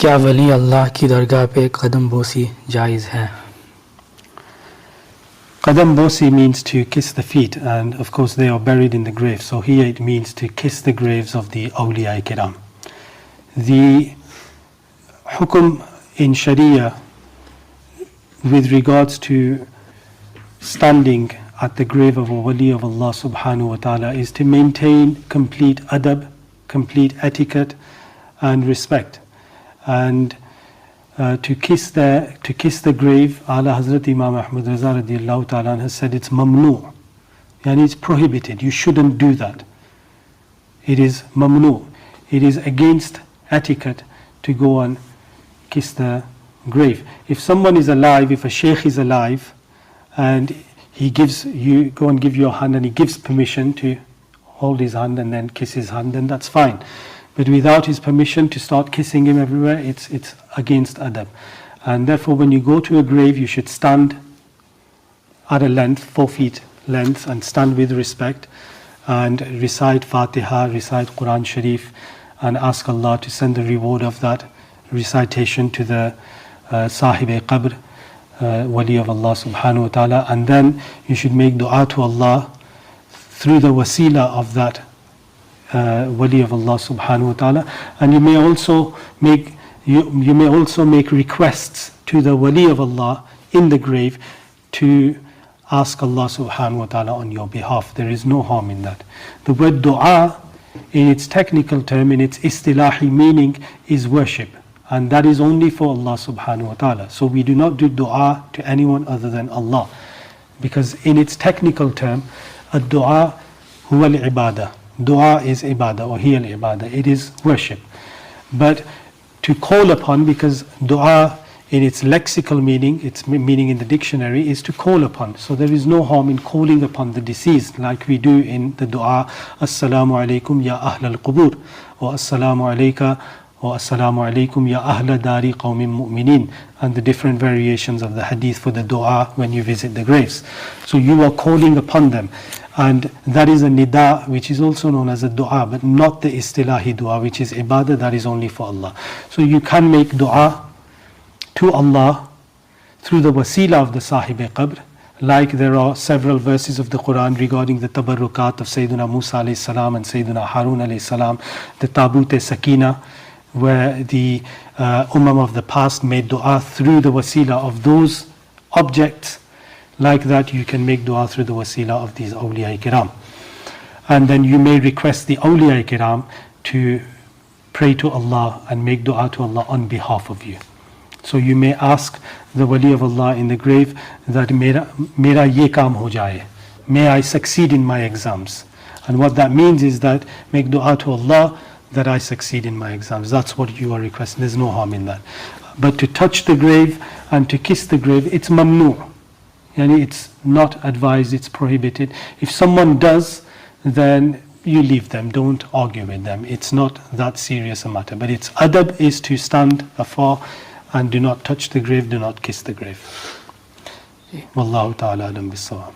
क्या वली अल्लाह की दरगाह पे कदम बोसी जायज़ है? Qadam Bosi means to kiss the feet, and of course they are buried in the grave, so here it means to kiss the graves of the awliya kiram. The hukum in Sharia with regards to standing at the grave of a wali of Allah subhanahu wa ta'ala is to maintain complete adab, complete etiquette and respect, and to kiss the grave. Ala Hazrat Imam Ahmad Raza radiallahu ta'ala has said it's mamnu, and it's prohibited. You shouldn't do that. It is mamnu. It is against etiquette to go and kiss the grave. If someone is alive, if a sheikh is alive, and he gives you, go and give your hand, and he gives permission to hold his hand and then kiss his hand, then that's fine. But without his permission to start kissing him everywhere, it's against adab. And therefore when you go to a grave, you should stand at a length, 4 feet length, and stand with respect and recite Fatiha, recite Quran Sharif, and ask Allah to send the reward of that recitation to the Sahib-e Qabr, Wali of Allah subhanahu wa ta'ala. And then you should make dua to Allah through the wasila of that Wali of Allah subhanahu wa ta'ala. And you may also make requests to the Wali of Allah in the grave to ask Allah subhanahu wa ta'ala on your behalf. There is no harm in that. The word dua, in its technical term, in its istilahi meaning, is worship, and that is only for Allah subhanahu wa ta'ala. So we do not do dua to anyone other than Allah, because in its technical term, ad-dua huwa al-ibadah. Dua is ibadah, or hiya al-ibadah. It is worship. But to call upon, because dua in its lexical meaning, its meaning in the dictionary, is to call upon. So there is no harm in calling upon the deceased, like we do in the dua, Assalamu alaikum ya ahl al-qubur, or Assalamu alayka, or Assalamu alaikum ya ahla dari qawmin mu'minin, and the different variations of the hadith for the dua when you visit the graves. So you are calling upon them, and that is a nida, which is also known as a dua, but not the istilahi dua, which is ibadah. That is only for Allah. So you can make dua to Allah through the wasila of the Sahib-e Qabr, like there are several verses of the Quran regarding the tabarrukat of Sayyidina Musa alayhi salam and Sayyidina Harun alayhi salam, the tabut-e sakina, where the of the past made dua through the wasila of those objects. Like that, you can make dua through the wasila of these awliya kiram. And then you may request the awliya kiram to pray to Allah and make dua to Allah on behalf of you. So you may ask the wali of Allah in the grave that mera ye kaam ho jaye, may I succeed in my exams. And what that means is that make dua to Allah that I succeed in my exams. That's what you are requesting. There's no harm in that. But to touch the grave and to kiss the grave, it's mamnu. Yani it's not advised, it's prohibited. If someone does, then you leave them, don't argue with them. It's not that serious a matter. But its adab is to stand afar and do not touch the grave, do not kiss the grave. Wallahu ta'ala alam bis-sawab.